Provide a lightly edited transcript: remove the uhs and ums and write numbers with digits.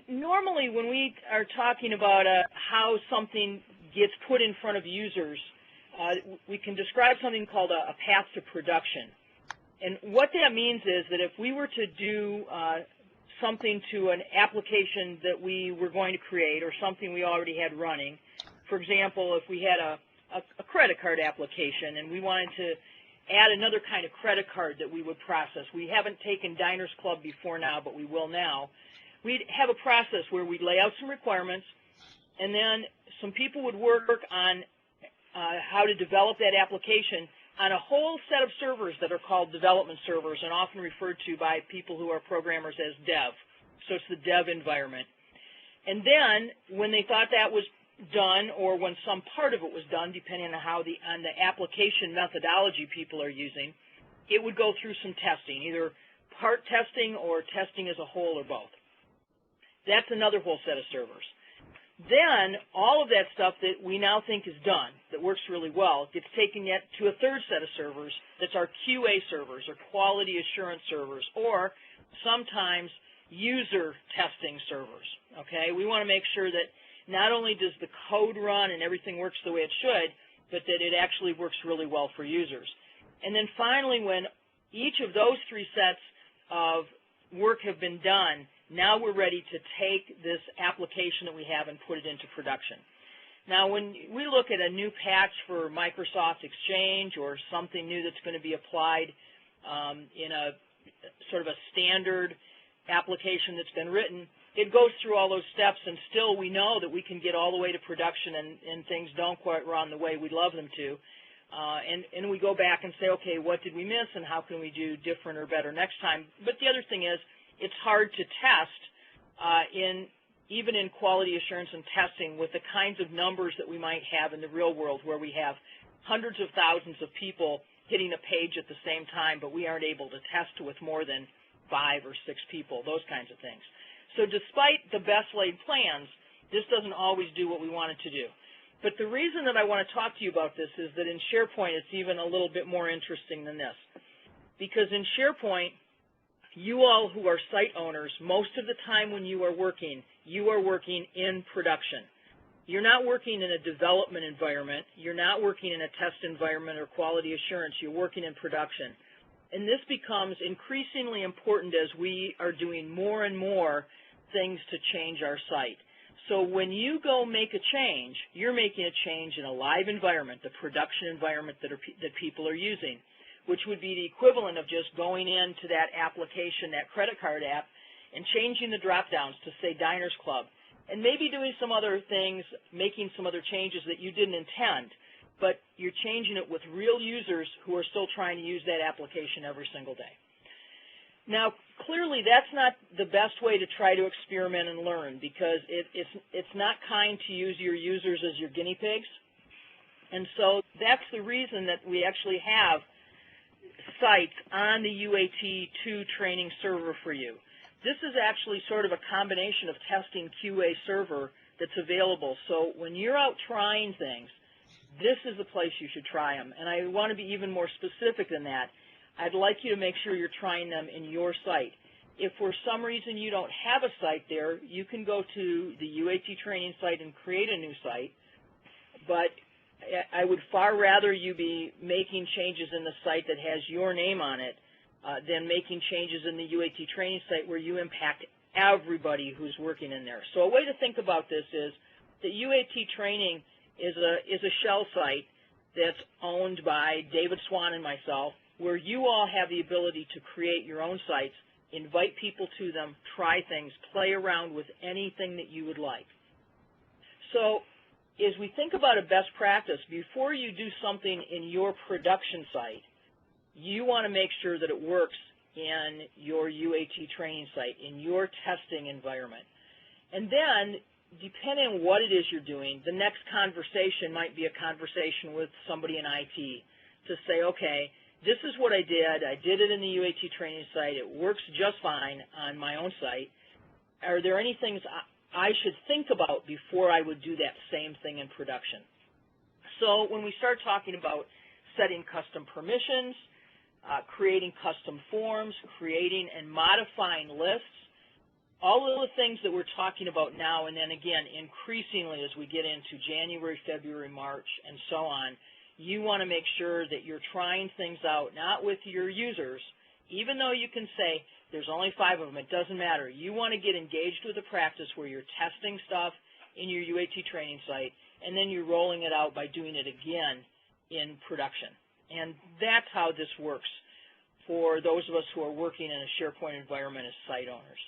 Normally, when we are talking about how something gets put in front of users, we can describe something called a path to production. And what that means is that if we were to do something to an application that we were going to create or something we already had running, for example, if we had a credit card application and we wanted to add another kind of credit card that we would process. We haven't taken Diners Club before now, but we will now. We'd have a process where we'd lay out some requirements, and then some people would work on how to develop that application on a whole set of servers that are called development servers and often referred to by people who are programmers as dev. So it's the dev environment. And then when they thought that was done, or when some part of it was done, depending on how the application methodology people are using, it would go through some testing, either part testing or testing as a whole or both. That's another whole set of servers. Then all of that stuff that we now think is done, that works really well, gets taken yet to a third set of servers. That's our QA servers, or quality assurance servers, or sometimes user testing servers. Okay, we want to make sure that not only does the code run and everything works the way it should, but that it actually works really well for users. And then finally, when each of those three sets of work have been done, now we're ready to take this application that we have and put it into production. Now, when we look at a new patch for Microsoft Exchange or something new that's going to be applied in a sort of a standard application that's been written, it goes through all those steps, and still we know that we can get all the way to production and things don't quite run the way we'd love them to. And we go back and say, okay, what did we miss and how can we do different or better next time? But the other thing is, it's hard to test even in quality assurance and testing with the kinds of numbers that we might have in the real world, where we have hundreds of thousands of people hitting a page at the same time, but we aren't able to test with more than 5 or 6 people, those kinds of things. So despite the best laid plans, this doesn't always do what we want it to do. But the reason that I want to talk to you about this is that in SharePoint it's even a little bit more interesting than this. Because in SharePoint, you all who are site owners, most of the time when you are working in production. You're not working in a development environment. You're not working in a test environment or quality assurance. You're working in production. And this becomes increasingly important as we are doing more and more things to change our site. So when you go make a change, you're making a change in a live environment, the production environment that people are using, which would be the equivalent of just going into that application, that credit card app, and changing the drop-downs to say Diners Club, and maybe doing some other things, making some other changes that you didn't intend, but you're changing it with real users who are still trying to use that application every single day. Now, clearly, that's not the best way to try to experiment and learn, because it's not kind to use your users as your guinea pigs. And so that's the reason that we actually have sites on the UAT2 training server for you. This is actually sort of a combination of testing QA server that's available. So when you're out trying things, this is the place you should try them. And I want to be even more specific than that. I'd like you to make sure you're trying them in your site. If for some reason you don't have a site there, you can go to the UAT training site and create a new site. But I would far rather you be making changes in the site that has your name on it than making changes in the UAT training site where you impact everybody who's working in there. So a way to think about this is that UAT training is a shell site that's owned by David Swan and myself, where you all have the ability to create your own sites, invite people to them, try things, play around with anything that you would like. So as we think about a best practice, before you do something in your production site, you want to make sure that it works in your UAT training site, in your testing environment. And then, depending on what it is you're doing, the next conversation might be a conversation with somebody in IT to say, okay, this is what I did it in the UAT training site, it works just fine on my own site. Are there any things I should think about before I would do that same thing in production? So when we start talking about setting custom permissions, creating custom forms, creating and modifying lists, all of the things that we're talking about now, and then again, increasingly as we get into January, February, March, and so on, you want to make sure that you're trying things out, not with your users, even though you can say there's only 5 of them, it doesn't matter. You want to get engaged with a practice where you're testing stuff in your UAT training site, and then you're rolling it out by doing it again in production. And that's how this works for those of us who are working in a SharePoint environment as site owners.